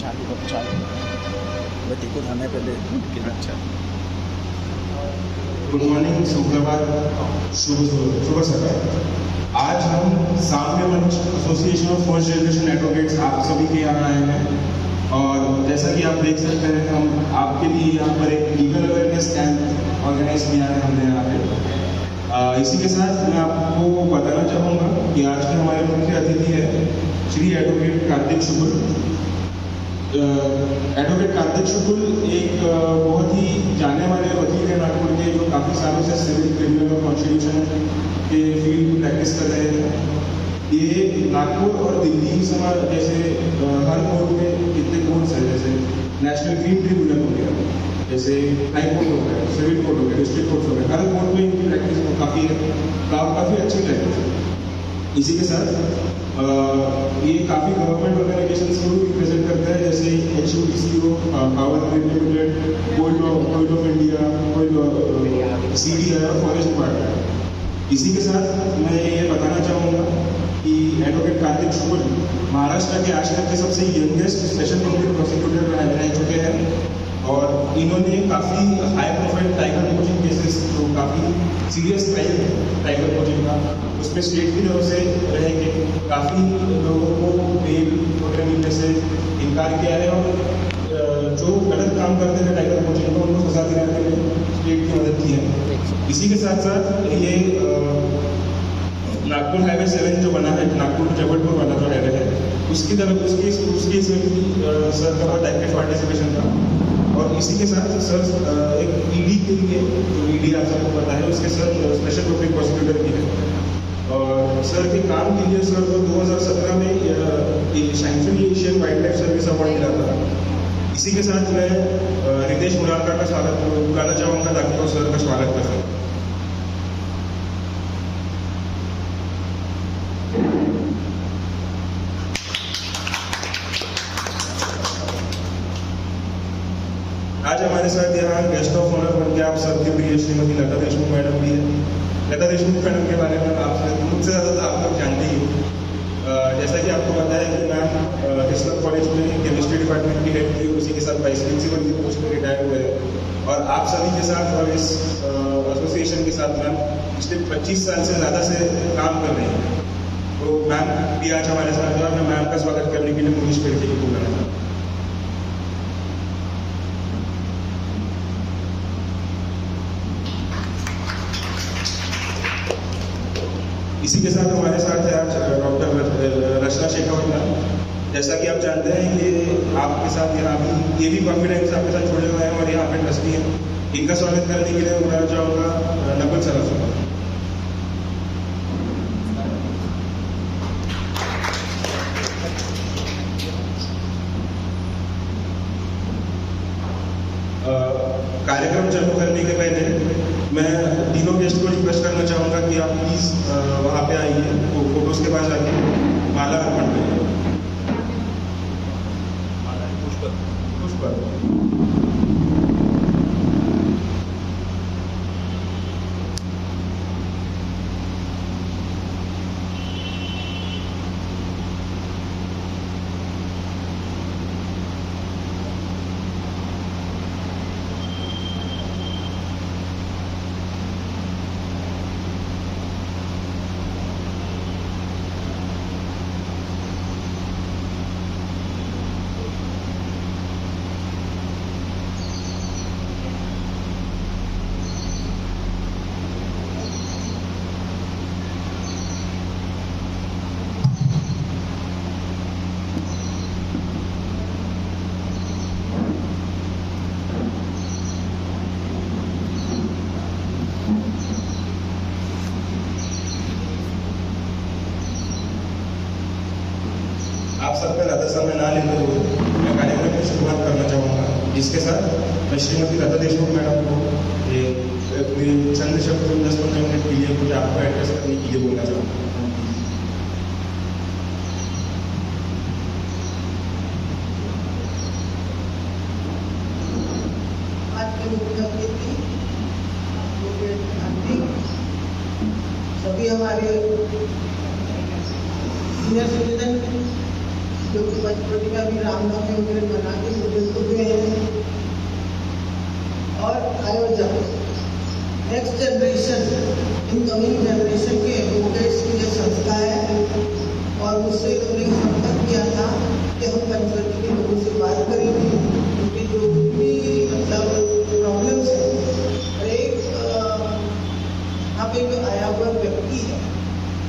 चालू कर चालू मैं देखो थाने पहले अच्छा। गुड मॉर्निंग, सुप्रभात, शुभ सकाल। आज हम साम्य मंच association of first generation advocates आप सभी के यहाँ आए हैं और जैसा कि आप देख सकते हैं हम आपके लिए यहाँ पर एक लीगल अवेयरनेस कैंप ऑर्गेनाइज किया है हमने यहाँ पे। इसी के साथ मैं आपको बताना चाहूँगा कि आज के हमारे मुख्य अतिथि है श्री एडवोकेट कार्तिक शुक्ल। एडवोकेट कार्तिक शुक्ल एक बहुत ही जाने वाले वकील हैं नागपुर के, जो काफ़ी सालों से सिविल, क्रिमिनल और कॉन्स्टिट्यूशन के फील्ड में प्रैक्टिस कर रहे हैं। ये नागपुर और दिल्ली समाज जैसे हर कोर्ट में कितने कोर्ट्स हैं, जैसे नेशनल ग्रीन ट्रिब्यूनल हो गया, जैसे हाई कोर्ट हो गया, सिविल कोर्ट हो गया, डिस्ट्रिक्ट कोर्ट हो गया, हर कोर्ट में इनकी प्रैक्टिस काफ़ी अच्छी प्रैक्टिस है। इसी के साथ ये काफ़ी गवर्नमेंट ऑर्गेनाइजेशंस को भी रिप्रेजेंट करता है, जैसे HUDCO, power grid limited, coal of India, CDI और फॉरेस्ट डिपार्टमेंट। इसी के साथ मैं ये बताना चाहूँगा कि एडवोकेट कार्तिक शुक्ल महाराष्ट्र के आज तक के सबसे यंगेस्ट स्पेशल पब्लिक प्रोसिक्यूटर रह चुके हैं और इन्होंने काफ़ी high profile tiger poaching cases, जो काफ़ी सीरियस क्राइम है टाइगर पोचिंग का, उसमें स्टेट की तरफ से रह के काफ़ी लोगों को बेल वगैरह मिलने से इनकार किया है और जो गलत काम करते थे टाइगर पोचिंग को उनको सजा दिलाने के लिए स्टेट की मदद की है। इसी के साथ साथ ये नागपुर हाईवे 7 जो बना है, नागपुर जबलपुर वाला जो हाईवे है, उसकी तरफ उसकी सर का बहुत एक्टिव पार्टिसिपेशन था। और इसी के साथ सर एक ED के लिए, जो ED आप सबको पता है, उसके सर स्पेशल पब्लिक प्रोसिक्यूटर भी है और सर के काम के लिए सर को 2017 में sanction Asian wild life service award मिला था। इसी के साथ मैं रितेश मुरारका का स्वागत बुलाना चाहूँगा ताकि वो सर का स्वागत कर सकें। आज हमारे साथ यहाँ गेस्ट ऑफ ऑनर बन के आप सबके प्रिय श्रीमती लता देशमुख मैडम भी है। लता देशमुख मैडम के बारे में आप मुझसे ज़्यादा तो आप लोग जानते ही हो। जैसा कि आपको पता है कि मैम हिस्लर कॉलेज में केमिस्ट्री डिपार्टमेंट की हेड थी, उसी के साथ वाइस प्रिंसिपल की पोस्ट पर रिटायर हुए हैं और आप सभी के साथ और इस एसोसिएशन के साथ मैम पिछले 25 साल से ज़्यादा से काम कर रही हैं। तो मैम भी आज हमारे साथ जो है, मैं मैम का स्वागत करने के लिए मुनीश पेड़के की बोलना चाहता हूँ। इसी के साथ हमारे साथ है आज डॉक्टर रचना शेखावत मैम। जैसा कि आप जानते हैं ये आपके साथ यहाँ अभी ये भी कॉन्फिडेंस आपके साथ जुड़े हुए हैं और यहाँ पे ट्रस्टी हैं। इनका स्वागत करने के लिए मैं चाहूँगा नकुल सराफ। कार्यक्रम चालू करने के पहले मैं तीनों गेस्ट को रिक्वेस्ट करना चाहूँगा कि आप प्लीज़ वहाँ पे आइए, फोटोज के पास आके माला अर्पण करिए। पुष्प आप सबका ज़्यादा समय ना लेते हुए मैं कार्यक्रम की शुरुआत करना चाहूँगा, जिसके साथ मैं श्रीमती लता देशमुख मैडम को ये चंद शब्द 10-15 मिनट के लिए कुछ आपको एड्रेस करने के लिए बोलना चाहूँगा। आज के मुख्य अतिथि सभी हमारे सीनियर सिटीजन जो कि पंचवटी में अभी रामनवमी वगैरह मना के बुजुर्ग हुए हैं। और आयोजक नेक्स्ट जनरेशन, इनकमिंग जनरेशन के एडवोकेट्स की ये संस्था है। और मुझसे उन्होंने संपर्क किया था कि हम पंचवटी के लोगों से बात करेंगे, उनकी जो भी मतलब प्रॉब्लम्स हैं। और एक यहाँ पे जो आया हुआ व्यक्ति है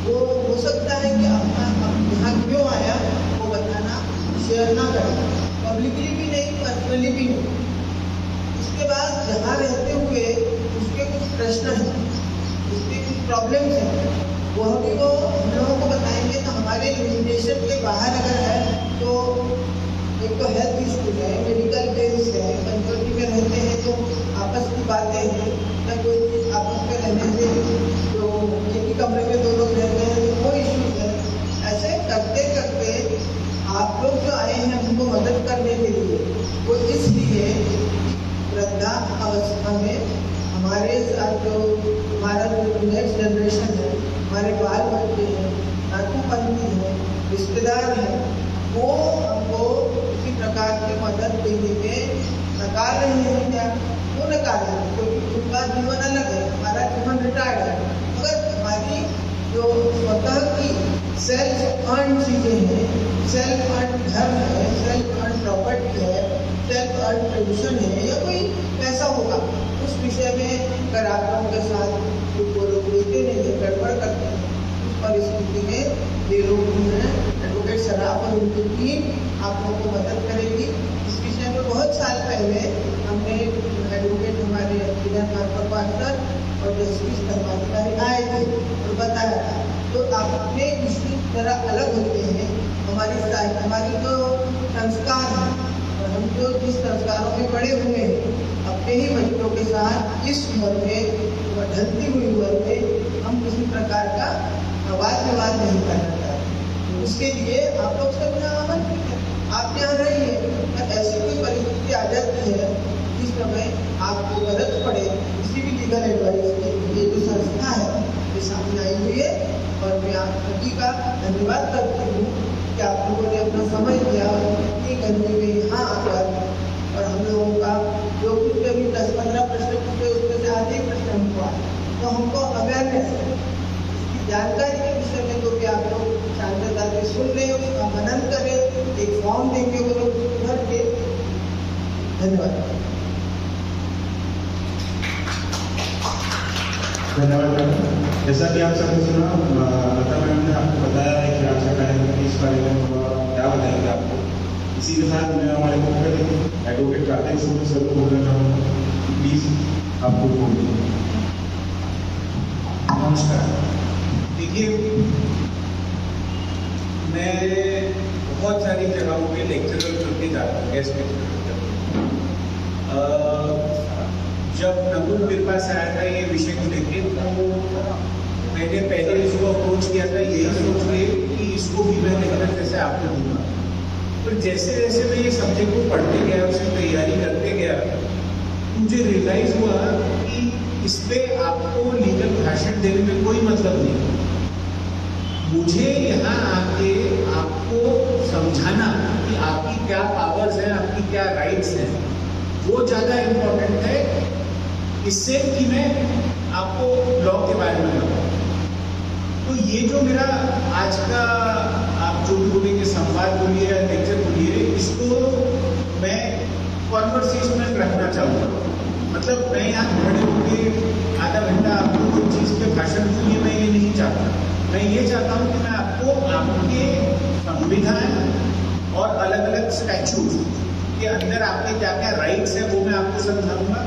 वो हो सकता है कि अपना यहाँ क्यों आया वो बताना शेयर ना करें, पब्लिकली भी नहीं, पर्सनली भी नहीं। इसके बाद यहाँ रहते हुए उसके कुछ प्रश्न हैं, उसके कुछ प्रॉब्लम्स हैं, वह भी वो हम लोगों को बताएंगे। तो हमारे लिमिटेशन के बाहर अगर है तो एक तो हेल्थ इशू है, मेडिकल बिल्स है, पंचवटी में रहते हैं तो आपस की बातें हैं या कोई चीज़ आपस में रहने से जो एक ही कमरे में 2 लोग रहते हैं तो वो इशूज है। ऐसे करते करते आप लोग जो आए हैं हमको मदद करने के लिए, वो इसलिए वृद्धा अवस्था में हमारे साथ जो हमारा जो नेक्स्ट जनरेशन है, हमारे बाल बच्चे हैं, नातू-पंथी हैं, रिश्तेदार हैं, वो हमको किसी प्रकार की मदद देने में नकार रहे हैं। क्या वो नकार रहे हैं? क्योंकि उनका जीवन अलग है, हमारा जीवन रिटायर्ड है। मगर हमारी जो स्वतः की सेल्फ अर्न चीज़ें हैं, सेल्फ अर्न घर है, सेल्फ अर्न प्रॉपर्टी है, सेल्फ अर्न ट्रेडिशन है या कोई पैसा होगा, उस विषय में अगर आप लोगों के साथ वो लोग देते नहीं है, गड़बड़ करते हैं, उस परिस्थिति में ये लोग भी हैं एडवोकेट सराफ और उनकी टीम आप लोगों को मदद करेगी। इस विषय में बहुत साल पहले हमने एडवोकेट हमारे पार्टनर और जस्टिस धर्माधिकारी आए थे और बताया था। तो आप अपने इश्यू तरह अलग होते हैं। हमारी जो संस्कार है और हम जो जिस संस्कारों में बड़े हुए हैं, अपने ही बच्चों के साथ इस उम्र में, ढलती हुई उम्र में हम किसी प्रकार का वाद विवाद नहीं करना चाहते। उसके लिए आप लोग सब यहाँ आमंत्रित हैं, आप यहाँ रहिए। ऐसी कोई परिस्थिति आ जाती है जिस समय आपको जरूरत पड़े किसी भी लीगल एडवाइस के लिए, जो संस्था है ये सामने आई हुई है। और मैं आप सभी का धन्यवाद करती हूँ कि आप लोगों ने अपना समय दिया इतनी गर्मी में यहाँ आकर, और हम लोगों का जो कुछ भी अभी 10-15 प्रश्न पूछे उसमें से आधे प्रश्न हुआ, तो हमको अवेयरनेस, इसकी जानकारी के विषय में तो भी आप लोग शांतता से सुन लें, उसका मनन करें, एक फॉर्म देंगे वो लोग भर के। धन्यवाद। धन्यवाद। जैसा कि आप सबने सुना, लता मैम ने आपको बताया है कि आज का कार्यक्रम इस बारे में होगा, क्या बताएंगे आपको। इसी के साथ मैं हमारे मुख्य एडवोकेट कार्तिक सूर्य सर को बोलना चाहूँगा, प्लीज आपको बोलिए। नमस्कार। देखिए, मैं बहुत सारी जगहों पे लेक्चरर करके जाता हूँ, गेस्ट लेक्चरर। जब नकुल मेरे पास आया था ये विषय को लेके, तो मैंने पहले इसको अप्रोच किया था यही सोच के कि इसको भी मैं लेक्चर जैसे आपको दूंगा। पर जैसे जैसे मैं ये सब्जेक्ट को पढ़ते गया, उसकी तैयारी करते गया, मुझे रियलाइज हुआ कि इस पर आपको लीगल भाषण देने में कोई मतलब नहीं। मुझे यहाँ आके आपको समझाना कि आपकी क्या पावर्स हैं, आपकी क्या राइट्स हैं, वो ज़्यादा इम्पोर्टेंट है इससे कि मैं आपको लॉ के बारे में बताऊँ। तो ये जो मेरा आज का आप जो भी बोलेंगे, संवाद बोलिए या लेक्चर बोलिए, इसको मैं कॉन्वर्सेशनल रखना चाहूँगा। मतलब मैं यहाँ खड़े होकर आधा घंटा आपको कोई चीज़ पे भाषण दूँ, ये मैं ये नहीं चाहता। मैं ये चाहता हूँ कि मैं आपको आपके संविधान और अलग अलग स्टैच्यूज के अंदर आपके क्या क्या राइट्स हैं वो मैं आपको समझाऊंगा।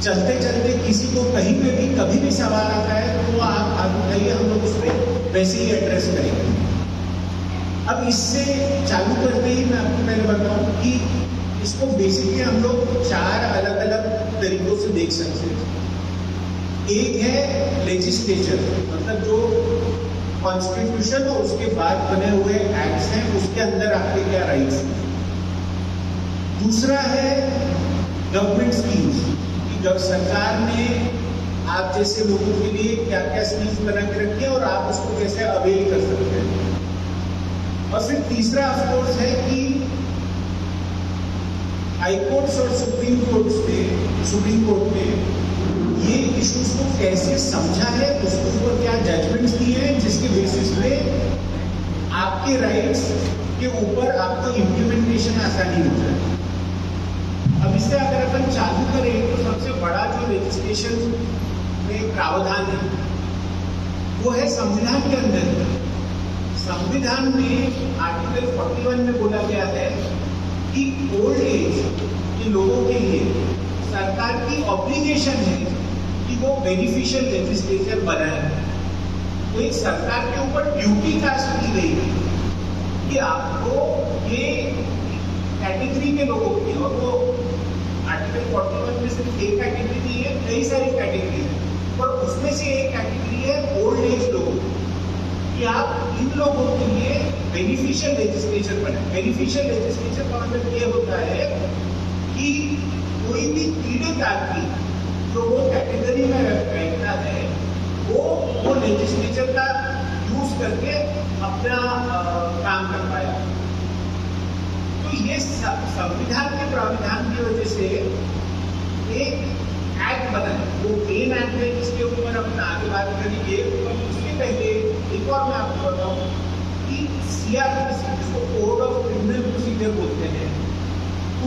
चलते चलते किसी को कहीं पे भी कभी भी सवाल आता है तो आप हाथ उठाइए, हम लोग उस पर वैसे ही एड्रेस करेंगे। अब इससे चालू करते ही मैं आपको पहले बताऊं कि इसको बेसिकली हम लोग 4 अलग अलग तरीकों से देख सकते हैं। एक है लेजिस्लेचर, मतलब जो कॉन्स्टिट्यूशन और उसके बाद बने हुए एक्ट्स हैं उसके अंदर आपके क्या राइट्स हैं। दूसरा है गवर्नमेंट स्कीम्स, जब सरकार ने आप जैसे लोगों के लिए क्या क्या स्कीम्स बना के रखी है और आप उसको कैसे अवेल कर सकते हैं। और फिर तीसरा ऑफकोर्स है कि हाई कोर्ट्स और सुप्रीम कोर्ट ने ये इश्यूज को कैसे समझा है, उसके ऊपर क्या जजमेंट्स दिए हैं, जिसके बेसिस पे आपके राइट्स के ऊपर आपको इम्प्लीमेंटेशन आसानी हो जाए। अब इससे अगर अपन चालू करें तो सबसे बड़ा जो लेजिस्लेशन में प्रावधान है वो है संविधान के अंदर। संविधान में आर्टिकल 41 में बोला गया है कि ओल्ड एज के लोगों के लिए सरकार की ऑब्लिगेशन है कि वो बेनिफिशियल लेजिस्लेचर बनाए। तो एक सरकार के ऊपर ड्यूटी कास्ट की गई है कि आपको ये कैटेगरी के लोगों की, और वो आर्टिकल 41 में सिर्फ एक कैटेगरी नहीं है, कई सारी कैटेगरी है, पर उसमें से एक कैटेगरी है ओल्ड एज लोगों कि आप इन लोगों के लिए बेनिफिशियल लेजिस्लेचर बनाए। बेनिफिशियल लेजिस्लेचर का मतलब ये होता है कि कोई भी पीड़ित आदमी जो वो कैटेगरी में रहता है वो लेजिस्लेचर का यूज करके अपना काम कर पाया। तो ये संविधान के प्रावधान की वजह से एक एक्ट बना है, वो मेन एक्ट है जिसके ऊपर अपन आगे बात करेंगे। और उसके पहले एक और मैं आपको बताऊं कि सीआरपीसी, जिसको कोड ऑफ क्रिमिनल प्रोसीजर बोलते हैं,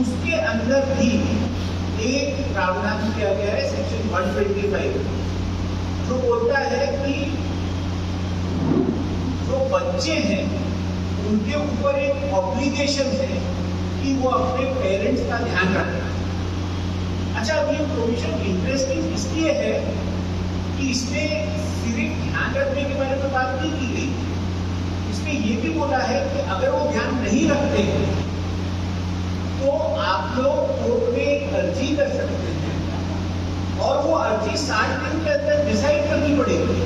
उसके अंदर भी एक प्रावधान किया गया है सेक्शन 125, जो बोलता है कि जो बच्चे हैं उनके ऊपर एक ऑब्लिगेशन है कि वो अपने पेरेंट्स का ध्यान रखें। अच्छा, अब ये प्रोविजन इंटरेस्टिंग इसलिए है कि इसमें सिर्फ ध्यान रखने के बारे में बात नहीं की गई, इसमें ये भी बोला है कि अगर वो ध्यान नहीं रखते हैं तो आप लोग कोर्ट में अर्जी कर सकते हैं और वो अर्जी 60 दिन के अंदर डिसाइड करनी पड़ेगी।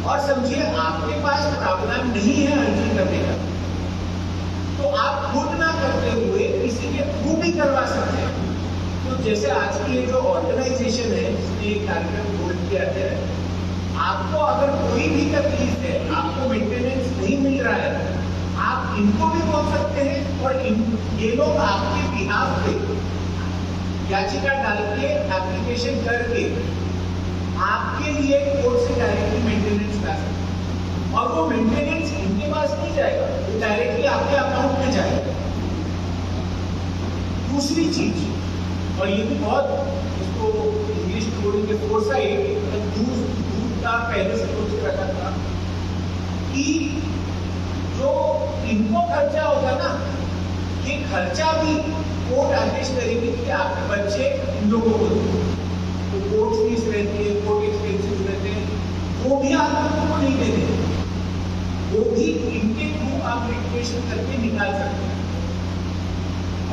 और समझिए आपके पास प्रावधान नहीं है अर्जी करने का, तो आप खुद ना करते हुए किसी के थ्रू भी करवा सकते हैं। तो जैसे आज की ये जो ऑर्गेनाइजेशन है जिसने एक कार्यक्रम होल्ड किया है, आपको अगर कोई भी तकलीफ है, आपको मेंटेनेंस नहीं मिल रहा है, आप इनको भी बोल सकते हैं और ये लोग आपके बिहाफ पे याचिका डाल के एप्लीकेशन करके आपके लिए कोर्ट से डायरेक्टली मेंटेनेंस ला सकते हैं। और वो मेंटेनेंस इनके पास नहीं जाएगा, वो डायरेक्टली आपके अकाउंट में जाएगा। दूसरी चीज, और ये भी बहुत, इसको इंग्लिश में बोलेंगे फोरसाइट, दूर का पहले से सोच रखा था कि जो इनको खर्चा होगा ना, ये खर्चा भी कोर्ट आदेश करेगी कि आपके बच्चे इन लोगों को दो। तो कोर्ट फीस रहती है, कोर्ट एक्सपेंसेस रहते हैं, वो भी आप लोगों को नहीं देते, वो भी इनके थ्रू आप लिटिगेशन करके निकाल सकते हैं।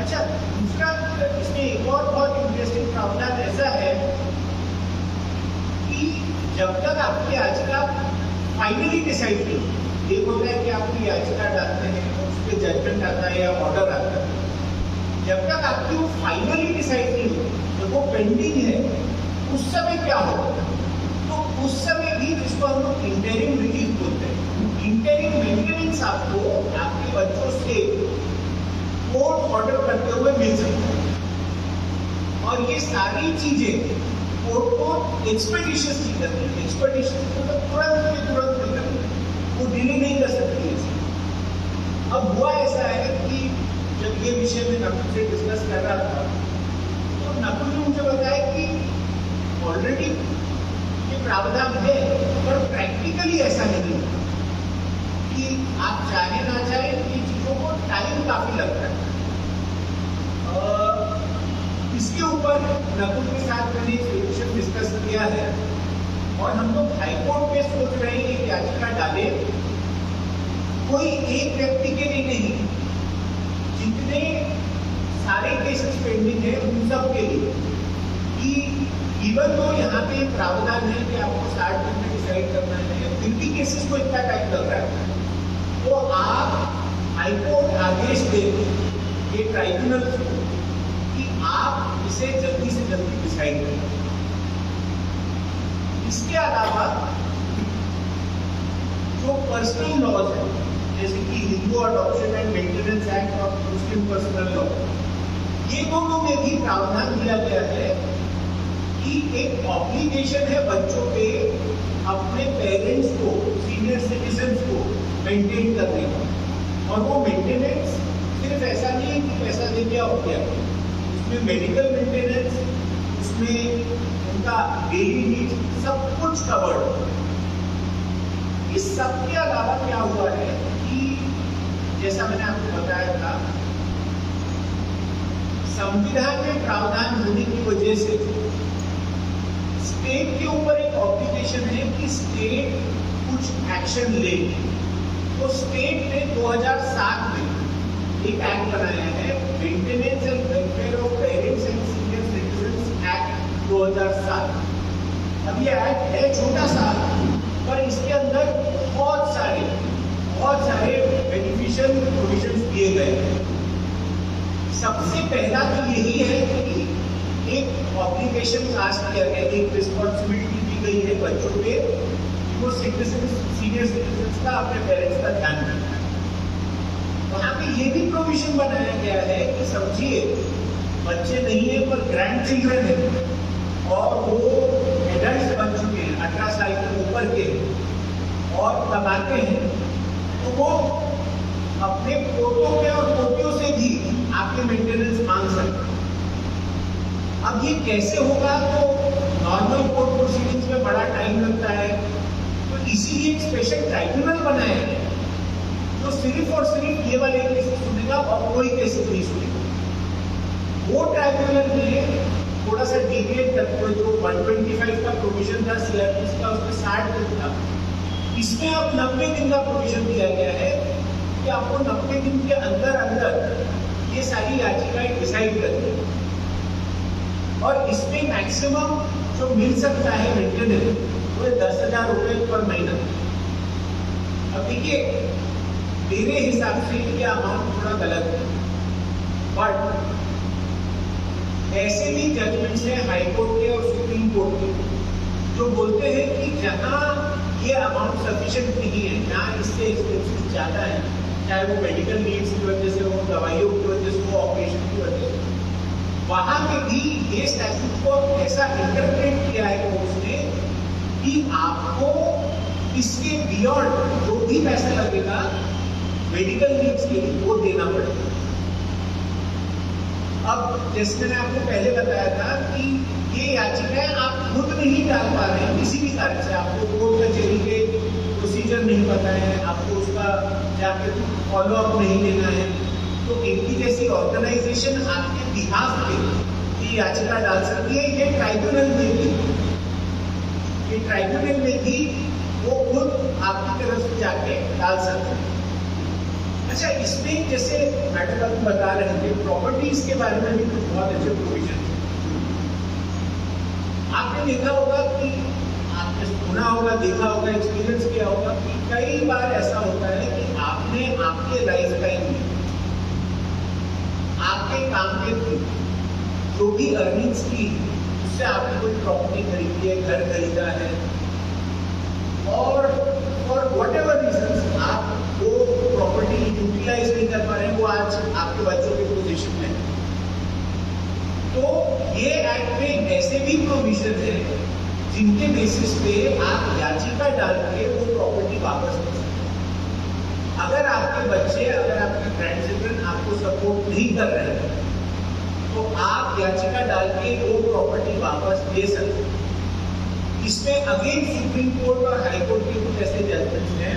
अच्छा, दूसरा इसमें एक और बहुत इंटरेस्टिंग प्रावधान ऐसा है कि जब तक आपकी याचिका फाइनली डिसाइड नहीं, एक होता है कि आपकी याचिका डालते हैं और उस पर जजमेंट आता है या ऑर्डर आता है, जब तक आपकी वो फाइनली डिसाइड नहीं हो, जब वो पेंडिंग है, उस समय क्या होगा? तो उस समय भी जिसको हम लोग इंटरिम रिलीफ बोलते हैं, इंटरिम मेंटेनेंस आपको आपके बच्चों से कोर्ट ऑर्डर करते हुए मिल सकता है। और ये सारी चीजें कोर्ट को एक्सपेडिशियसली करनी है। एक्सपेडिशियस मतलब तुरंत के तुरंत करनी है, वो डिले नहीं कर सकती है। अब हुआ ऐसा है कि जब ये विषय में नकुल से डिस्कस कर रहा था, तो नकुल ने मुझे बताया कि ऑलरेडी ये प्रावधान है, पर प्रैक्टिकली ऐसा नहीं है कि आप चाहे ना चाहे, ये चीजों को टाइम काफी लगता है। इसके ऊपर नकुल के साथ मैंने सोल्यूशन डिस्कस किया है और हम लोग हाईकोर्ट में सोच रहे हैं कि याचिका डाले, कोई एक व्यक्ति के लिए नहीं, जितने सारे केसेस पेंडिंग है उन सब के लिए, कि इवन तो यहाँ पे प्रावधान है कि आपको 60 दिन में डिसाइड करना है, फिर भी केसेस को इतना टाइम लग रहा है, तो आप हाईकोर्ट आदेश दें ये ट्राइब्यूनल को कि आप इसे जल्दी से जल्दी डिसाइड करें। इसके अलावा जो पर्सनल लॉज है, जैसे कि Hindu adoption and maintenance act और मुस्लिम पर्सनल लॉ, ये दोनों में भी प्रावधान दिया गया है कि एक ऑब्लिगेशन है बच्चों पे अपने पेरेंट्स को, सीनियर सिटीजन्स को मेंटेन करने का। और वो मेंटेनेंस सिर्फ ऐसा नहीं है कि पैसा दे दिया हो गया, उसमें मेडिकल मेंटेनेंस, उसमें उनका डेली नीड्स सब कुछ कवर्ड। इस सब के अलावा क्या हुआ है कि जैसा मैंने आपको बताया था, संविधान में प्रावधान होने की वजह से स्टेट के ऊपर एक ऑब्लिगेशन है कि स्टेट कुछ एक्शन ले। तो स्टेट ने 2007 में एक एक्ट बनाया है, maintenance and welfare of parents and senior citizens act 2007। अब ये एक्ट है छोटा सा, पर इसके अंदर बहुत सारे बेनिफिशियल प्रोविजंस दिए गए हैं। सबसे पहला तो यही है कि एक ऑब्लिगेशन कास्ट किया गया, एक रिस्पॉन्सिबिलिटी दी गई है बच्चों पे, वो सीनियर सिटीजन्स का, अपने पेरेंट्स का ध्यान रखना है। वहाँ पे ये भी प्रोविजन बनाया गया है कि समझिए बच्चे नहीं है पर ग्रैंड चिल्ड्रन है और वो एडल्ट बन चुके हैं, 18 साल के ऊपर के और कमाते हैं, तो वो अपने पोतों के और पोतियों से भी आपके मेंटेनेंस मांग सकते हैं। अब ये कैसे होगा? तो नॉर्मल कोर्ट प्रोसीडिंग्स में बड़ा टाइम लगता है, तो इसीलिए एक स्पेशल ट्राइब्यूनल बनाया है जो सिर्फ और सिर्फ ये वाले केसेस सुनेगा और कोई केसेस नहीं सुनेगा। वो ट्राइब्यूनल में थोड़ा सा डिविएट करते हुए जो 125 का प्रोविजन था सीआरपीसी का, उसमें 60 दिन था, इसमें अब 90 दिन का प्रोविजन दिया गया है कि आपको 90 दिन के अंदर ये सारी याचिकाएं डिसाइड करनी है। और इसमें मैक्सिमम जो मिल सकता है मेंटेनेंस वो 10,000 रुपए पर महीना। अब देखिए मेरे हिसाब से ये अमाउंट थोड़ा गलत है, बट ऐसे भी जजमेंट्स हैं हाई कोर्ट के और सुप्रीम कोर्ट के जो बोलते हैं कि जहां ये अमाउंट सफिशिएंट नहीं है, जहां इससे एक्सपेंसेस ज्यादा है, चाहे वो मेडिकल नीड्स की वजह से हो, दवाइयों की वजह से हो, ऑपरेशन की वजह से, वहां पे भी ये स्टैट्यूट को ऐसा इंटरप्रेट किया है कोर्ट ने कि आपको इसके बियॉन्ड जो भी पैसा लगेगा मेडिकल नीड्स के लिए वो देना पड़ेगा। अब जैसे मैंने आपको पहले बताया था कि ये याचिकाएं आप खुद नहीं डाल पा रहे हैं किसी भी कारण से, आपको कोर्ट कचहरी के प्रोसीजर नहीं पता है, आपको उसका जाके फॉलो अप नहीं लेना है, तो इनकी जैसी ऑर्गेनाइजेशन आपके बिहाफ पे ये याचिका डाल सकती है। ये ट्राइब्यूनल में भी वो खुद आपकी तरफ से जाके डाल सकते हैं। अच्छा, इसमें जैसे मैडम आप बता रहे थे प्रॉपर्टीज के बारे में भी कुछ बहुत अच्छे प्रोविजन है। आपने देखा होगा कि आपने सुना होगा, देखा होगा, एक्सपीरियंस किया होगा कि कई बार ऐसा होता है कि आपने आपके लाइफ टाइम में आपके काम के थ्रू जो भी अर्निंग्स की, उससे आपने कोई प्रॉपर्टी खरीदी है, घर खरीदा है, और फॉर वट एवर रीजन आप वो प्रॉपर्टी यूटिलाइज नहीं कर पा रहे हैं, वो आज आपके बच्चों के पोजीशन में है, तो ये एक्ट में ऐसे भी प्रोविजन है जिनके बेसिस पे आप याचिका डाल के वो प्रॉपर्टी वापस ले सकते हैं। अगर आपके बच्चे, अगर आपके ग्रैंड चिल्ड्रन आपको सपोर्ट नहीं कर रहे हैं तो आप याचिका डाल के वो प्रॉपर्टी वापस ले सकते हैं। इसमें अगेन सुप्रीम कोर्ट और हाई कोर्ट के कुछ ऐसे जजमेंट्स हैं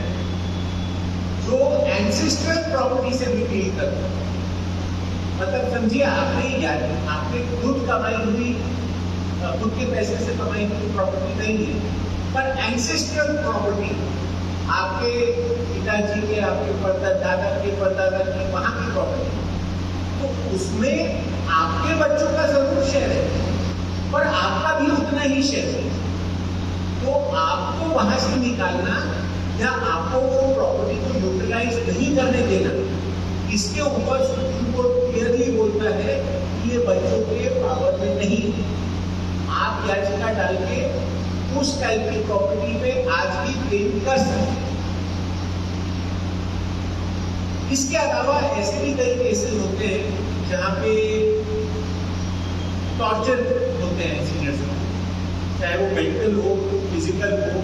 जो एंसेस्ट्रल प्रॉपर्टी से भी डील करते हैं। मतलब समझिए आपने खुद कमाई हुई, खुद के पैसे से कमाई हुई प्रॉपर्टी नहीं है, पर एंसेस्ट्रल प्रॉपर्टी आपके पिताजी के, आपके परदादा के परदादा की, वहां की प्रॉपर्टी, तो उसमें आपके बच्चों का जरूर शेयर है पर आपका भी उतना ही शेयर है। तो आपको वहां से निकालना या आपको वो प्रॉपर्टी को यूटिलाइज नहीं करने देना, इसके ऊपर सुप्रीम कोर्ट क्लियरली बोलता है कि ये बच्चों के पावर में नहीं है। आप याचिका डाल के उस टाइप की प्रॉपर्टी पे आज भी क्लेम कर सकते हैं। इसके अलावा ऐसे भी कई केसेस होते हैं जहाँ पे टॉर्चर होते हैं सीनियर्स में, चाहे वो मेंटल हो, फिजिकल हो,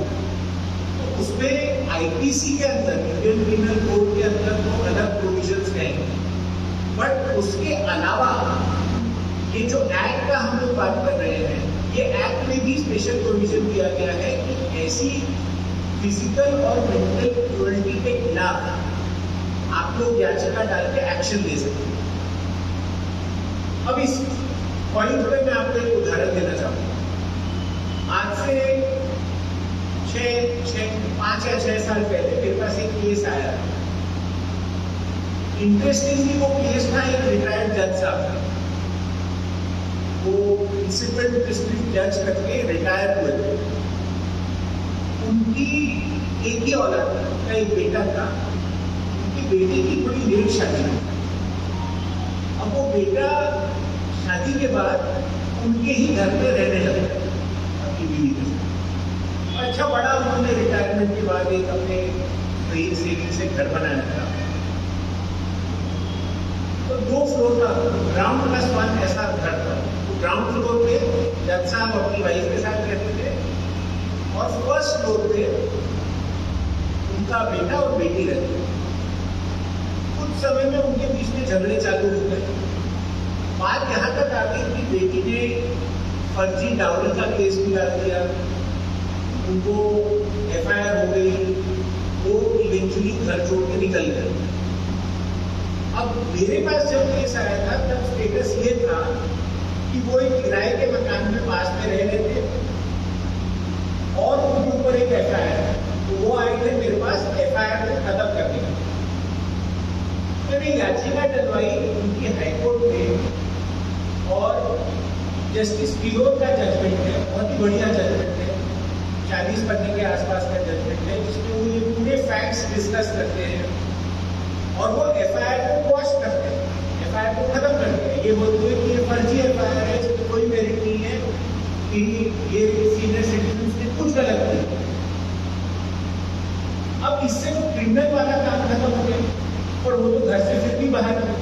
तो उसमें आईपीसी के अंदर, इंडियन पिनल कोड के अंदर तो अलग प्रोविजंस हैं, बट उसके अलावा ये जो एक्ट का हम लोग बात कर रहे हैं, ये एक्ट में भी स्पेशल प्रोविजन दिया गया है कि ऐसी फिजिकल और मेंटल क्रूअल्टी के खिलाफ आप लोग याचिका डाल के एक्शन ले सकते हैं। अब इस पॉइंट पे मैं आपको एक उदाहरण देना चाहूंगा। आज से 5 या 6 साल पहले मेरे पास एक केस आया। इंटरेस्टिंगली वो केस था एक रिटायर्ड जज साहब का। वो प्रिंसिपल डिस्ट्रिक्ट जज करके रिटायर हुए थे। उनकी एक ही औलाद का एक बेटा था। उनकी बेटी की थोड़ी लेट शादी हुई। अब वो बेटा शादी के बाद उनके ही घर पे रहने लगा अपनी बीवी के साथ। अच्छा बड़ा उन्होंने रिटायरमेंट के बाद एक अपने सेविंग से घर बनाया था। तो 2 फ्लोर का ग्राउंड प्लस 1 ऐसा घर था। तो ग्राउंड फ्लोर पे जज साहब अपनी वाइफ के साथ रहते थे और फर्स्ट फ्लोर पे उनका बेटा और बेटी रहते थे। कुछ समय में उनके बीच में झगड़े चालू हो गए। बात यहाँ तक आ गई कि बेटी ने फर्जी डाउरी का केस भी डाल दिया, उनको एफआईआर हो गई, वो इवेंचुअली घर छोड़ के निकल गए। अब मेरे पास जब केस आया था तब स्टेटस ये था कि वो एक किराए के मकान में पास में रह रहे थे और उनके ऊपर एक एफआईआर, तो वो आए थे मेरे पास एफआईआर को खत्म करने का। मैंने याचिका डलवाई उनकी हाईकोर्ट में और जस्टिस फिरोज का जजमेंट है, बहुत ही बढ़िया जजमेंट है, 40 पन्ने के आसपास का जजमेंट है, जिसमें वो ये पूरे फैक्ट्स डिस्कस करते हैं और वो एफआईआर को क्वॉश करते हैं, एफआईआर को खत्म करते हैं। ये बोलते हैं कि ये फर्जी एफआईआर है, इसमें कोई मेरिट नहीं है कि ये सीनियर सिटीजन ने कुछ गलत किया। अब इससे वो क्रिमिनल वाला काम खत्म हो गया और वो तो घर से फिर भी बाहर हो।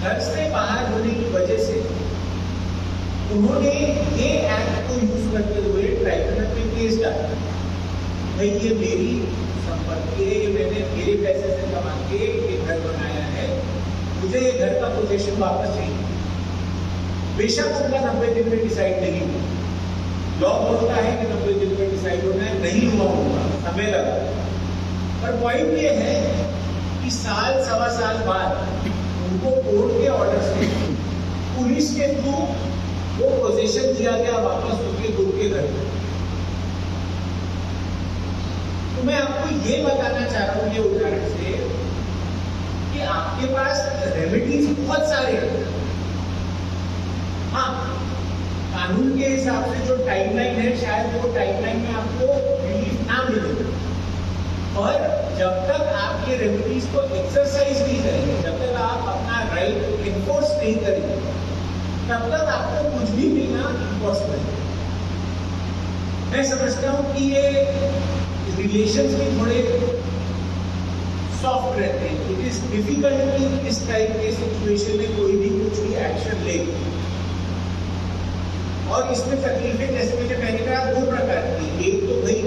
घर से बाहर होने की वजह से उन्होंने ये एक्ट को यूज करते हुए ट्राइब्यूनल में केस डाला। भाई ये मेरी संपत्ति है, ये मैंने मेरे पैसे से कमा के ये घर बनाया है, मुझे ये घर का पोजीशन वापस चाहिए। बेशक उनका 90 दिन में डिसाइड नहीं हुआ। लॉ बोलता है कि 90 दिन में डिसाइड होना है, नहीं हुआ होगा, समय लगा। पर पॉइंट ये है कि साल सवा साल बाद उनको कोर्ट के ऑर्डर से पुलिस के थ्रू वो पोजीशन दिया गया वापस उनके खुद के घर में। तो मैं आपको ये बताना चाह रहा हूं ये उदाहरण से कि आपके पास रेमेडीज बहुत सारे हैं। हाँ, कानून के हिसाब से जो टाइमलाइन है शायद वो टाइमलाइन में आपको रिलीफ ना मिले, और जब तक आप ये रेमेडीज को एक्सरसाइज नहीं करेंगे, जब तक आप अपना राइट एनफोर्स नहीं करेंगे, तब तक आपको कुछ भी मिलना इम्पॉसिबल है। मैं समझता हूँ कि ये रिलेशंस भी थोड़े सॉफ्ट रहते हैं। इट इज डिफिकल्ट कि इस टाइप के सिचुएशन में कोई भी कुछ भी एक्शन ले, और इसमें तकलीफें जैसे मुझे मैंने कहा 2 प्रकार की। एक तो भाई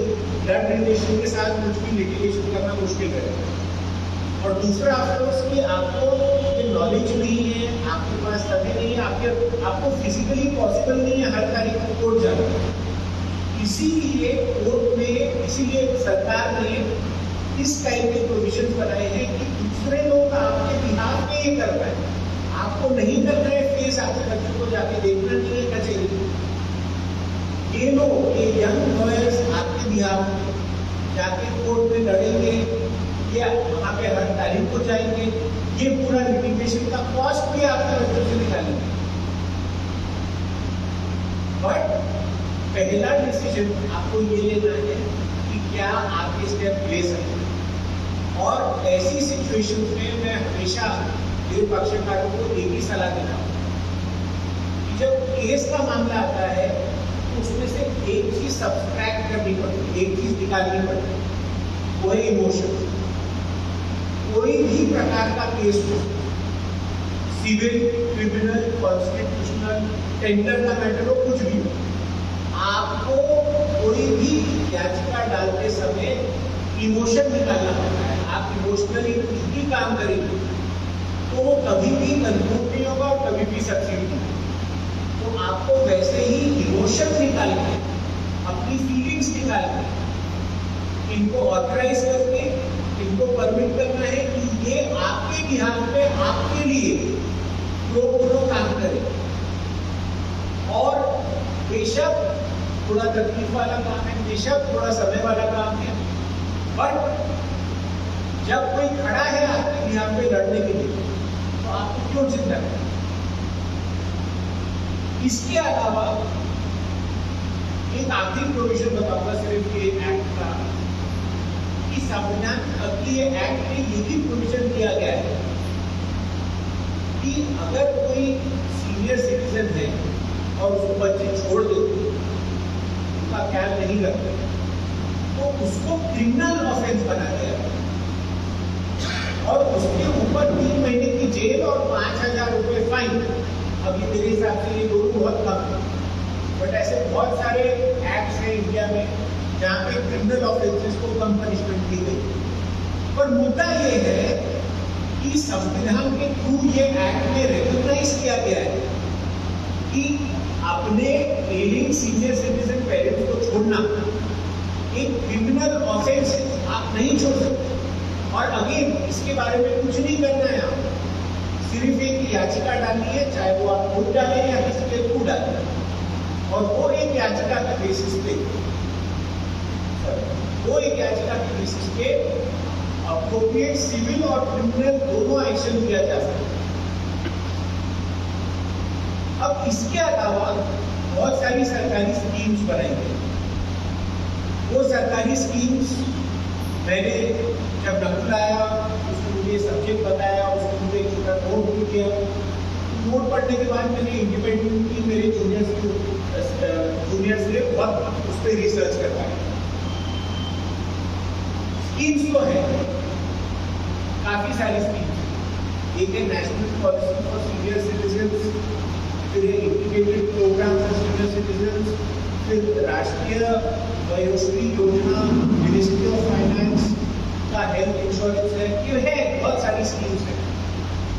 ब्लड रिलेशन के साथ कुछ भी लिटिगेशन करना मुश्किल है, और दूसरा ऑफकोर्स कि आपको ये नॉलेज नहीं है, आपके पास समय नहीं है, आपको फिजिकली पॉसिबल नहीं है हर तारीख को कोर्ट जाना। इसीलिए कोर्ट में, इसीलिए सरकार ने इस टाइप के प्रोविजन बनाए हैं कि दूसरे लोग आपके बिहाफ में ये कर पाए। आपको नहीं करना है फेस आपके बच्चों को जाके देखना नहीं है कचहरी। ये लोग, ये यंग लॉयर्स आपके बिहाफ में जाके कोर्ट में लड़ेंगे या वहां पे हर तारीख को जाएंगे, ये पूरा लिटिगेशन का कॉस्ट भी आपके बच्चों से निकालेंगे। बट पहला डिसीजन आपको ये लेना है कि क्या आप ये स्टेप ले सकते हैं। और ऐसी सिचुएशन में मैं हमेशा मेरे पक्षकारों को एक ही सलाह देता हूँ कि जब केस का मामला आता है तो उसमें से एक चीज सब्सट्रैक्ट करनी पड़ती है, एक चीज निकालनी पड़ती है, वो है इमोशन। कोई भी प्रकार का केस हो, सिविल, क्रिमिनल, कॉन्स्टिट्यूशनल, टेंडर का मैटर हो, कुछ भी हो, आपको कोई भी याचिका डालते समय इमोशन निकालना पड़ता है। आप इमोशनली कुछ भी काम करेंगे तो वो कभी भी कंक्लूड नहीं होगा और कभी भी सक्सीड नहीं होगा। तो आपको वैसे ही इमोशन निकाल के, अपनी फीलिंग्स निकाल के, इनको ऑथराइज करके, इनको परमिट करना है कि ये आपके बिहाफ पे, आपके लिए प्रो बोनो काम करे। और बेशक थोड़ा तकलीफ वाला काम है, बेशक थोड़ा समय वाला काम है, बट जब कोई खड़ा है आपके बिहाफ पे लड़ने के लिए तो आपको क्यों चिंता करना। इसके अलावा एक आखिरी प्रोविजन बताऊंगा सिर्फ ये एक्ट का, कि संविधान की एक्ट में ये भी प्रोविजन दिया गया है कि अगर कोई सीनियर सिटीजन है और उसको बच्चे छोड़ देते, उसका ख्याल नहीं रखते, तो उसको क्रिमिनल ऑफेंस बना गया और उसके ऊपर 3 महीने की जेल और 5,000 रुपए फाइन। अभी मेरे हिसाब से ये दोनों बहुत कम है, बट ऐसे बहुत सारे एक्ट्स हैं इंडिया में जहाँ पे क्रिमिनल ऑफेंसेस को कम पनिशमेंट दी गई। पर मुद्दा ये है कि संविधान के थ्रू ये एक्ट में रिकॉग्नाइज किया गया है कि अपने एलिंग सीनियर सिटीजन पेरेंट्स को छोड़ना एक क्रिमिनल ऑफेंस है, आप नहीं छोड़ सकते। और अगेन इसके बारे में कुछ नहीं करना है, आप सिर्फ एक याचिका डालनी है, चाहे वो आप खुद डालें या किसी के थ्रू डालें, और वो एक याचिका के बेसिस पे अप्रोप्रिएट सिविल और क्रिमिनल दोनों एक्शन लिया जा सकता है। अब इसके अलावा बहुत सारी सरकारी स्कीम्स बनाई गई। वो सरकारी स्कीम्स मैंने जब नकुल आया, उसने मुझे सब्जेक्ट बताया, उसने मुझे एक छोटा नोट भी किया। नोट पढ़ने के बाद मैंने इंडिपेंडेंटली मेरे जूनियर्स ने बहुत उस पर रिसर्च करवाया। स्कीम्स तो है, काफी सारी स्कीम्स। एक है national policy for senior citizen, फिर integrated program for senior citizen, फिर Rashtriya Vayoshri Yojana, ministry of finance का हेल्थ इंश्योरेंस है, ये है बहुत सारी स्कीम्स है।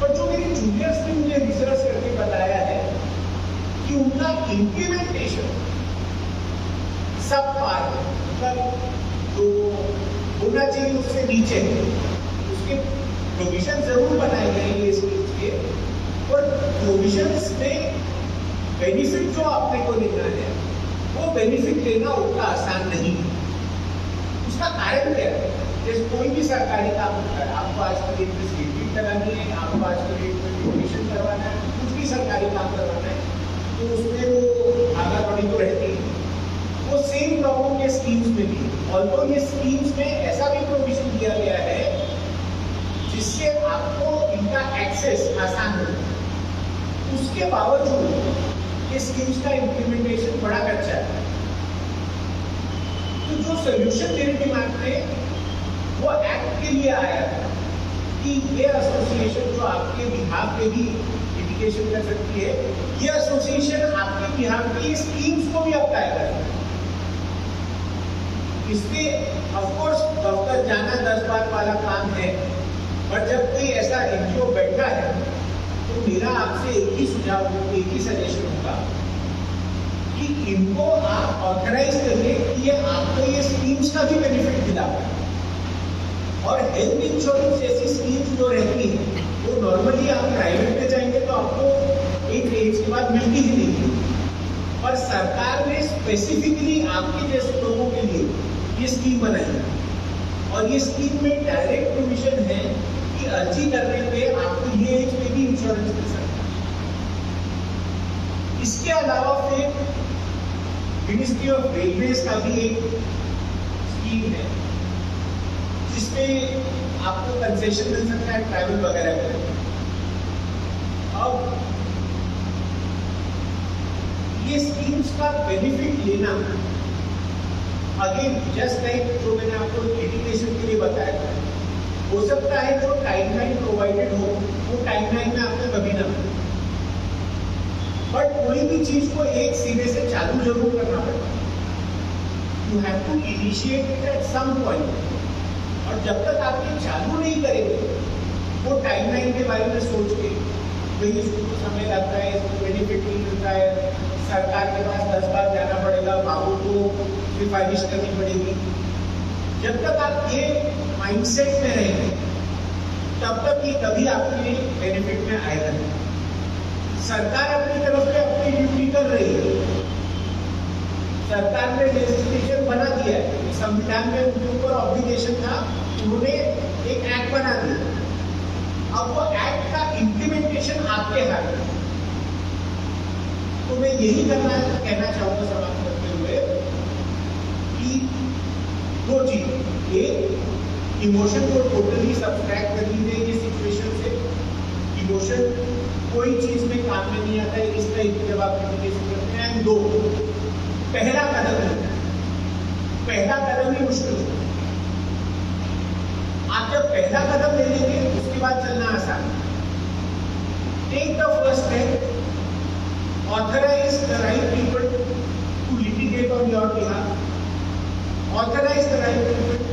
पर जो मेरे जूनियर्स ने मुझे रिसर्च करके बताया है कि उनका इम्प्लीमेंटेशन सब पार, मतलब जो होना चाहिए उससे नीचे है। उसके प्रोविजन जरूर बनाए गए ये स्कीम्स के, और प्रोविजंस में बेनिफिट जो आपने को लेना है वो बेनिफिट लेना उतना आसान नहीं है। उसका कारण क्या है? जैसे कोई भी सरकारी काम होता है, आपको आज के डेट में स्टेटमेंट करानी है, आपको आज के डेट में डिक्लेरेशन करवाना है, कुछ भी सरकारी काम करवाना है, तो उसमें वो भागा दौड़ी तो रहती है। वो सेम प्रॉब्लम ये स्कीम्स में भी है। ऑल्दो ये स्कीम्स में ऐसा भी प्रोविजन दिया गया है जिससे आपको इनका एक्सेस आसान हो, उसके बावजूद ये स्कीम्स का इम्प्लीमेंटेशन बड़ा कच्चा है। तो जो सोल्यूशन मेरे दिमाग में वो एक्ट के लिए आया था कि ये एसोसिएशन जो आपके बिहाफ पे भी लिटिगेशन कर सकती है, ये एसोसिएशन आपके बिहाफ पे ये स्कीम्स को भी अप्लाई कर सकती है। इसमें ऑफकोर्स दफ्तर जाना 10 बार वाला काम है, बट जब कोई ऐसा एनजीओ बैठा है तो मेरा आपसे एक ही सुझाव, एक ही सजेशन होगा कि इनको आप ऑथराइज करिए कि ये आपको ये स्कीम्स का भी बेनिफिट दिला पाए। और हेल्थ इंश्योरेंस जैसी स्कीम्स जो रहती है वो नॉर्मली आप प्राइवेट में जाएंगे तो आपको एक एज के बाद मिलती ही नहीं, पर सरकार ने स्पेसिफिकली आपके जैसे लोगों के लिए ये स्कीम बनाई है, और ये स्कीम में डायरेक्ट प्रोविजन है कि अर्जी करने पे आपको ये एज पे भी इंश्योरेंस मिल सकता है। इसके अलावा फिर मिनिस्ट्री ऑफ रेलवेज का भी एक स्कीम है जिसमें आपको कंसेशन मिल सकता है ट्रैवल वगैरह में। अब ये स्कीम्स का बेनिफिट लेना अगेन जस्ट लाइक जो मैंने आपको लिटिगेशन के लिए बताया था, हो सकता है जो टाइमलाइन प्रोवाइडेड हो वो टाइमलाइन में आपको कभी ना ना, बट कोई भी चीज को एक सिरे से चालू जरूर करना पड़ता है। You have to initiate it at some point, और जब तक आप ये चालू नहीं करेंगे, वो टाइमलाइन के बारे में सोच के भाई इसको समय लगता है, इसको बेनिफिट नहीं मिलता है, सरकार के पास 10 बार जाना पड़ेगा, बाबू को सिफारिश करनी पड़ेगी। जब तक आप ये माइंडसेट में रहेंगे, तब तक ये कभी आपके बेनिफिट में आएगा नहीं। सरकार अपनी तरफ से अपनी ड्यूटी कर रही है, सरकार ने लेजिस्लेशन बना दिया है, संविधान में उनके ऊपर ऑब्लिगेशन था, उन्होंने एक एक्ट बना दिया। अब वो एक्ट का इम्प्लीमेंटेशन आपके हाथ में। तो मैं यही कहना चाहूंगा समाप्त करते हुए कि दो चीज, एक इमोशन को टोटली सब्सट्रैक्ट कर लीजिए ये सिचुएशन से। इमोशन कोई चीज में काम में नहीं आता है इस टाइप की जब आप कम्युनिकेशन करते हैं। एंड दो, पहला कदम ही मुश्किल होता है। आप जब पहला कदम ले लेंगे उसके बाद चलना आसान। Take the first step, authorize the right people to litigate on your behalf, authorize the right people to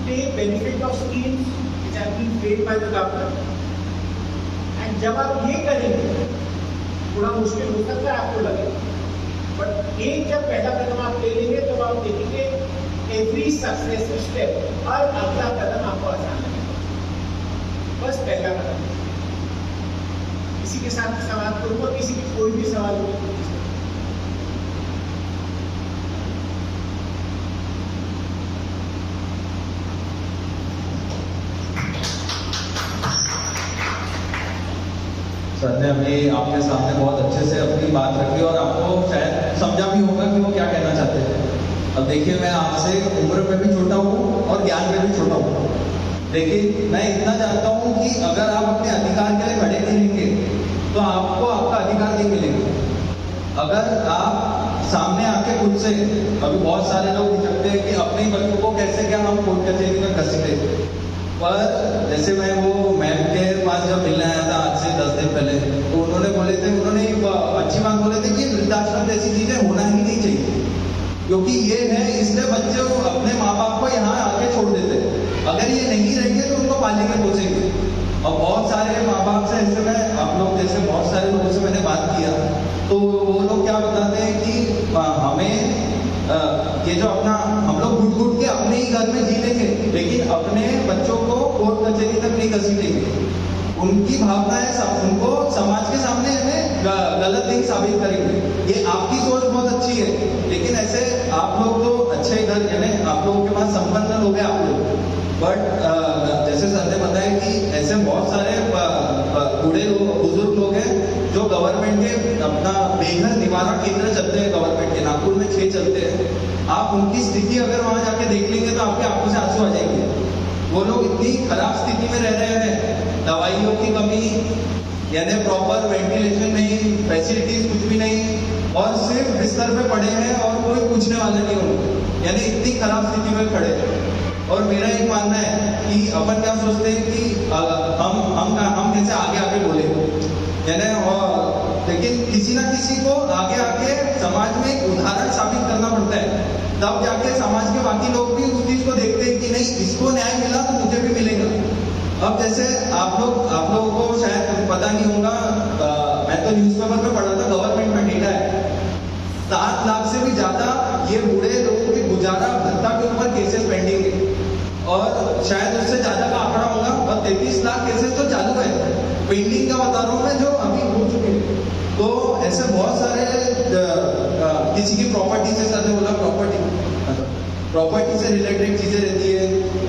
take benefit of schemes which have been paid by the government. And जब आप ये करेंगे, थोड़ा मुश्किल हो सकता है आपको लगे, बट एक जब पहला कदम आप ले लेंगे तब आप देखेंगे एवरी सक्सेसिव स्टेप, और अगला कदम आपको आसान लगेगा। बस पहला कदम। किसी के साथ सवाल करूंगा, किसी की कोई भी सवाल हो तो सर ने अभी आपके सामने बहुत अच्छे से अपनी बात रखी और आपको शायद समझा भी होगा कि वो क्या कहना चाहते हैं। अब देखिए, मैं आपसे उम्र में भी छोटा हूँ और ज्ञान में भी छोटा हूँ, लेकिन मैं इतना जानता हूँ कि अगर आप अपने अधिकार के लिए खड़े नहीं रहेंगे तो आपको आपका अधिकार नहीं मिलेगा। अगर आप सामने आके खुद से, अभी बहुत सारे लोग झिझकते हैं कि अपने बच्चों को कैसे क्या हम कोर्ट कचहरी में घसीटे, पर जैसे मैं वो मैम के पास जब मिलने आया था आज से 10 दिन पहले, तो उन्होंने एक अच्छी बात बोले थे कि वृद्धाश्रम जैसी चीजें होना ही नहीं चाहिए, क्योंकि ये है इसलिए बच्चे अपने माँ बाप को यहाँ आके छोड़ देते हैं। अगर ये नहीं रहेंगे तो उनको पालेंगे पोसेंगे। और बहुत सारे माँ बाप से ऐसे में आप लोग जैसे बहुत सारे लोगों से मैंने बात किया, तो वो लोग क्या बताते हैं कि हमें ये जो अपना हम लोग घुट घुट के अपने ही घर में जी लेंगे, लेकिन अपने बच्चों को कोर्ट कचहरी तक नहीं घसीटेंगे। उनकी भावनाएं उनको समाज के सामने हमें गलत नहीं साबित करेंगे। ये आपकी सोच बहुत अच्छी है, लेकिन ऐसे आप लोग तो अच्छे घर, यानी आप लोगों के पास संपन्न लोग हैं आप लोग, बट जैसे सर ने बताया कि ऐसे बहुत सारे बूढ़े बुजुर्ग लोग हैं जो गवर्नमेंट के अपना बेघर निवारण केंद्र चलते हैं, गवर्नमेंट के नागपुर में 6 चलते हैं। आप उनकी स्थिति अगर वहां जाके देख लेंगे तो आपके आंखों से आंसू आ जाएंगे। वो लोग इतनी खराब स्थिति में रह रहे हैं, दवाइयों की कमी, यानी प्रॉपर वेंटिलेशन नहीं, फैसिलिटीज कुछ भी नहीं, और सिर्फ बिस्तर पे पड़े हैं और कोई पूछने वाला नहीं उनको, यानी इतनी खराब स्थिति में खड़े हैं। और मेरा एक मानना है कि अपन क्या सोचते हैं कि हम कैसे आगे बोले, यानी लेकिन किसी ना किसी को आगे समाज में एक उदाहरण साबित करना पड़ता है, तब जाके समाज के बाकी लोग भी उस चीज को देखते हैं कि नहीं, इसको न्याय मिला तो मुझे भी मिलेगा। अब जैसे आप लोगों को शायद पता नहीं होगा, मैं तो न्यूज़पेपर में पढ़ा था, गवर्नमेंट में डेटा है 7 लाख से भी ज्यादा ये बूढ़े लोगों के गुजारा भत्ता के ऊपर केसेस पेंडिंग है, और शायद उससे ज्यादा का आंकड़ा होगा, और 33 लाख केसेस तो चालू है, पेंडिंग का बता रहा हूँ मैं, जो अभी हो चुके हैं। तो ऐसे बहुत सारे किसी की प्रॉपर्टी से, सर ने बोला प्रॉपर्टी से रिलेटेड चीजें रहती है,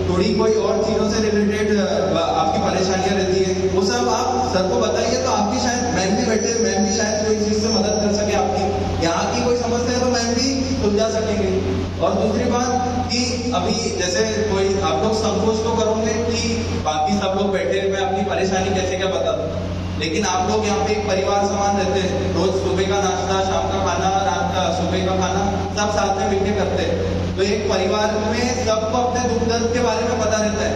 थोड़ी कोई और चीजों से रिलेटेड आपकी परेशानियां रहती है, वो सब आप सर को बताइए तो आपकी शायद मैम भी बैठे, मैम भी शायद कोई चीज से मदद कर सके आपकी, यहाँ की कोई समस्या है तो मैम भी सुलझा सकेंगे। और दूसरी बात कि अभी जैसे कोई आप लोग संकोच तो करोगे कि बाकी सब लोग बैठे, मैं अपनी परेशानी कैसे क्या बता दूं, लेकिन आप लोग यहाँ पे एक परिवार समान रहते हैं, रोज सुबह का नाश्ता, शाम का खाना, रात का सुबह का खाना सब साथ में मिलकर करते हैं, तो एक परिवार में सबको अपने दुख दर्द के बारे में पता रहता है।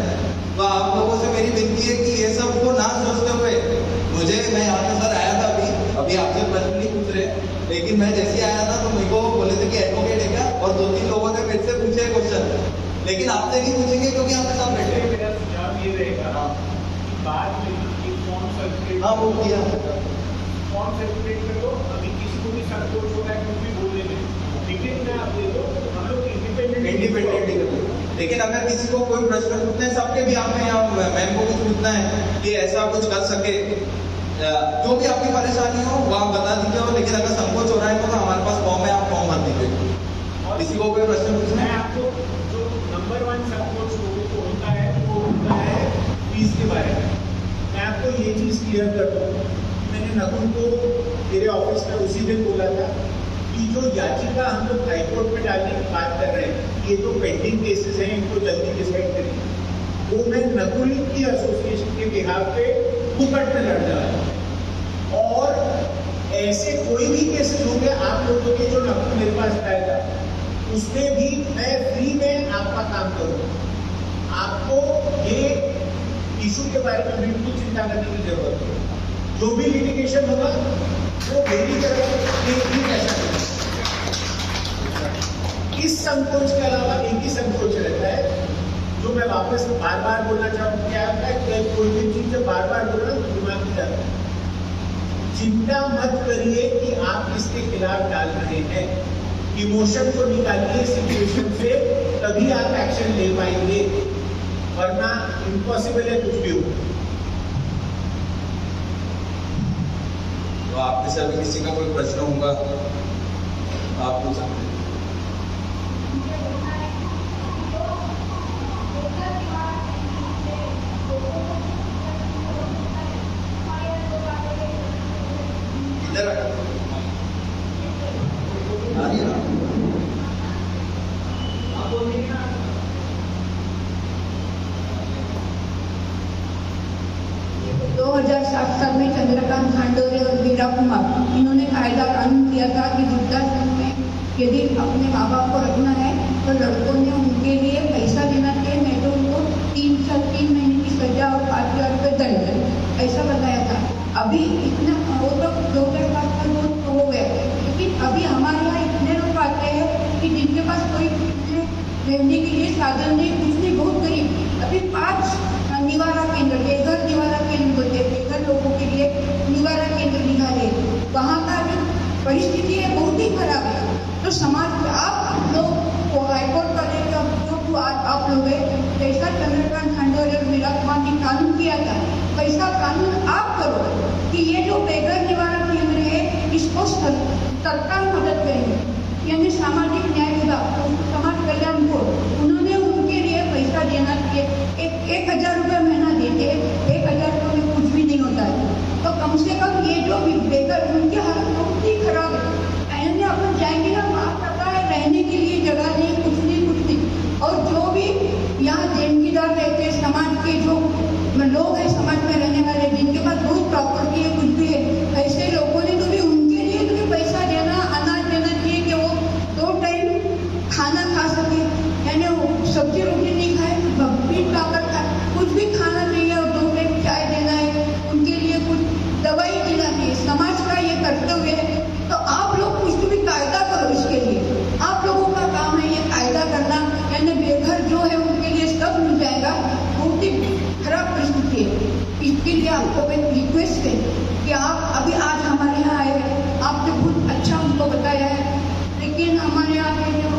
तो आप लोगों से मेरी विनती है कि ये सब को ना सोचते हुए मैं आपसे नहीं पूछेंगे क्योंकि आपके साथ बैठे हैं। मेरा सुझाव ये रहेगा कि बाद में एक फॉर्म सर्कुलेट, हाँ वो किया, फॉर्म सर्कुलेट कर दो। अभी किसी को भी संकोच हो रहा है कुछ भी बोलने में, लेकिन मैं आप दे दो, हम लोग इंडिपेंडेंटली करते हैं। लेकिन अगर किसी को कोई प्रश्न पूछना है सबके भी आप में या मैम को कुछ पूछना है कि ऐसा कुछ कर सके, जो भी आपकी परेशानी हो वो आप बता दीजिए। और लेकिन अगर संकोच हो रहा है तो हमारे पास फॉर्म है, आप फॉर्म भर दीजिए। और किसी को कोई प्रश्न पूछना मैं है? आपको जो नंबर 1 संकोच लोगों को होता है वो होता है फीस के बारे में। मैं आपको ये चीज़ क्लियर कर दूँ, मैंने नकुल को मेरे ऑफिस में उसी दिन बोला था कि जो याचिका हम लोग हाईकोर्ट में डालने की बात कर रहे हैं, ये जो पेंडिंग केसेस हैं इनको जल्दी डिसाइड करिए। वो मैं नकुल की एसोसिएशन के बिहाफ पे फुकट में लड़ रहा हूँ। और ऐसे कोई भी केसेस होंगे आप लोगों के जो नकुल मेरे पास लाएगा, उसमें भी मैं फ्री में आपका काम करूँगा। आपको ये इशू के बारे में बिल्कुल चिंता करने की जरूरत है। जो भी लिटिगेशन होगा वो मेरी तरफ से ही ऐसा होगा। इस संकोच के अलावा एक ही संकोच रहता है जो मैं वापस बार बार बोलना चाहूँ, क्या होता है कि कोई भी चीज जब बार बार बोलना तो दिमाग में जाता है। चिंता मत करिए कि आप इसके खिलाफ डाल रहे हैं, इमोशन को निकालिए सिचुएशन से, तभी आप एक्शन ले पाएंगे, वरना इम्पॉसिबल है कुछ भी हो। तो आप में से अभी किसी का कोई प्रश्न होगा आप पूछ सकते हैं। इधर आ रही है ना? 2007 में चंद्रकांत खांडोरे और वीरा कुमार इन्होंने कायदा कानून किया था कि वृद्धाश्रम में यदि अपने माँ बाप को रखना है तो लड़कों ने उनके लिए पैसा देना चाहिए, नहीं तो उनको 3 महीने की सजा और 5,000 रुपये दंड ऐसा बताया था। अभी इतना वो तो 2005 का लोग तो हो गया, लेकिन अभी हमारे यहाँ इतने लोग आते हैं कि जिनके पास कोई रहने के लिए साधन नहीं, कुछ नहीं, बहुत गरीब। अभी 5 निवारा केंद्र, बेघर निवारा केंद्र होते हैं, बेघर लोगों के लिए निवारा केंद्र निकाले। वहाँ का जो परिस्थिति है बहुत ही खराब है। तो समाज आप लोग हाईकोर्ट का जो आप लोग है, जैसा चंद्रकांत खांडोरे और मीरा कुमार ने कानून किया था वैसा कानून आप करो कि ये जो बेघर निवारा केंद्र है इसको सरकार मदद करेंगे, यानी सामाजिक न्याय विभाग, समाज कल्याण बोर्ड, उन्होंने उनके लिए पैसा देना चाहिए। 1,000 रुपये महीना देते, 1,000 रुपये में कुछ भी नहीं होता है। तो कम से कम ये जो बेघर उनकी हालत बहुत ही खराब है। यानी अपन जाएंगे ना, वहाँ पता है रहने के लिए जगह नहीं, कुछ नहीं। और जो भी यहाँ देनगीदार रहते हैं, समाज के जो लोग हैं, समाज में रहने वाले जिनके पास बहुत प्रॉपर्टी है, कुछ भी है, ऐसे लोगों ने तो भी उनके लिए तो भी पैसा देना, अनाज देना चाहिए कि वो 2 टाइम खाना खा सके। यानी वो सब्जी रोटी नहीं खाए, पीट पाकर खाए, कुछ भी खाना चाहिए और 2 टाइम चाय देना है, उनके लिए कुछ दवाई देना चाहिए। समाज का ये कर्तव्य है। तो आप लोग कुछ भी कायदा करो इसके लिए, आप लोगों का काम है ये कायदा करना। यानी बेघर जो है उनके लिए सब मिल जाएगा। बहुत ही खराब परिस्थिति है। इसके लिए आपको एक रिक्वेस्ट है कि आप अभी आज हमारे यहाँ आए हैं, आपने बहुत अच्छा उनको बताया है, लेकिन हमारे यहाँ के जो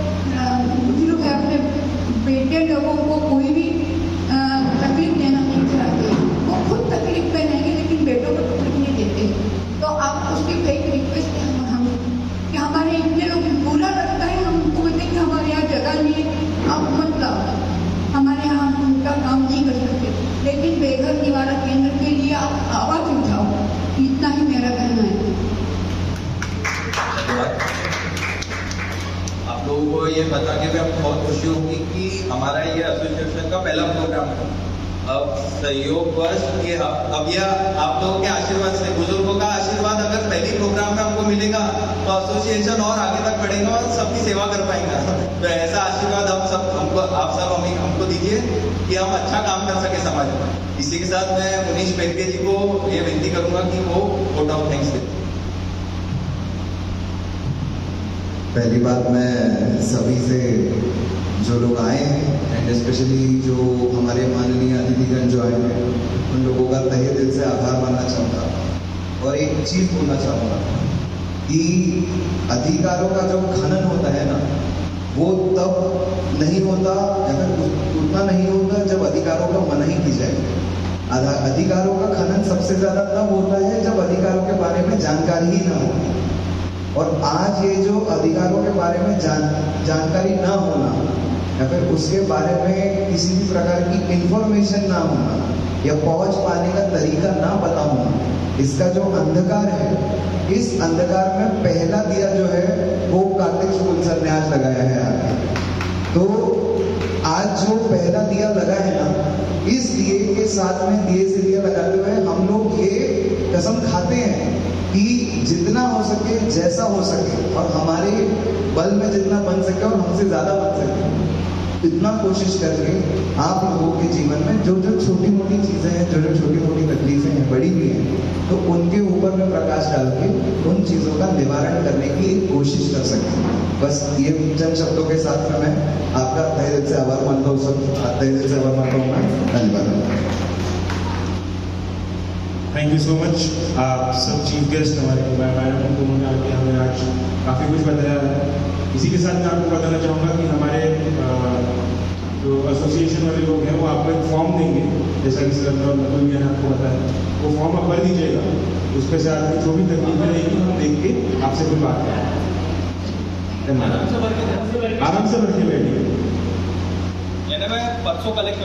बुजुर्ग है अपने बेटे लोगों को कोई भी तकलीफ देना नहीं चाहते। वो खुद तकलीफ में रहेंगे लेकिन बेटों को तकलीफ नहीं देते। तो आप उसकी एक रिक्वेस्ट है हम कि हमारे इतने लोग बुरा लगता है, हम उनको बोलते हैं कि हमारे यहाँ जगह नहीं है, आप मत लाओ, हमारे यहाँ हम उनका काम नहीं कर सकते, लेकिन बेघर निवारा केंद्र के लिए आप आवाज उठाओ। इतना ही मेरा कहना है। आप लोगों को ये बता के भी हमको बहुत खुशी होगी कि हमारा ये एसोसिएशन का पहला प्रोग्राम है। अब सहयोगवश ये अब यह आप लोगों के आशीर्वाद से, बुजुर्गों का आशीर्वाद अगर पहले प्रोग्राम में हमको मिलेगा तो एसोसिएशन और आगे तक बढ़ेगा और सबकी सेवा कर पाएंगे। तो ऐसा आशीर्वाद आप सब हमको दीजिए कि हम अच्छा काम कर सके समाज में। इसी के साथ मैं मुनीश पेड़के जी को ये विनती करूंगा कि वो वोट ऑफ थैंक्स दें। पहली बात मैं सभी से जो लोग आए हैं एंड स्पेशली जो हमारे माननीय अतिथिगण जो आए हैं उन लोगों का तहे दिल से आभार मानना चाहूँगा। और एक चीज़ बोलना चाहूँगा कि अधिकारों का जो खनन होता है ना, वो तब नहीं होता या फिर उतना नहीं होता जब अधिकारों का मनाही की जाए। अधिकारों का खनन सबसे ज़्यादा तब होता है जब अधिकारों के बारे में जानकारी ही ना हो। और आज ये जो अधिकारों के बारे में जानकारी ना होना या फिर उसके बारे में किसी भी प्रकार की इंफॉर्मेशन ना होना या पहुंच पाने का तरीका ना पता होना, इसका जो अंधकार है, इस अंधकार में पहला दिया जो है वो कार्तिक शुक्ल सर ने आज लगाया है आगे। तो आज जो पहला दिया लगा है ना, इस दिए के साथ में दिए से दिया लगाते हुए हम लोग ये कसम खाते हैं कि जितना हो सके, जैसा हो सके और हमारे बल में जितना बन सके और हमसे ज्यादा बन सके, इतना कोशिश करके आप लोगों के जीवन में जो जो छोटी मोटी चीजें हैं, जो जो छोटी मोटी तकलीफें हैं, बड़ी भी हैं, तो उनके ऊपर में प्रकाश डाल के उन चीजों का निवारण करने की एक कोशिश कर सकें। बस ये चंद शब्दों के साथ में मैं आपका तहे दिल से आभार मानता हूँ सर, तहे दिल से आभार मानता हूँ मैं। धन्यवाद। Thank you so much. आप सब चीफ गेस्ट हमारे मैडम को उन्होंने आके हमें आज काफ़ी कुछ बताया है। इसी के साथ मैं आपको बताना चाहूँगा कि हमारे जो एसोसिएशन वाले लोग हैं वो आपको एक फॉर्म देंगे, जैसा कि सर और नकुल ने आपको बताया, वो फॉर्म आप भर दीजिएगा। उसके साथ में जो भी तकलीफें रहेगी हम देख के आपसे फिर बात करेंगे। धन्यवाद। आराम से भर के बैठिए। मैं परसों कलेक्ट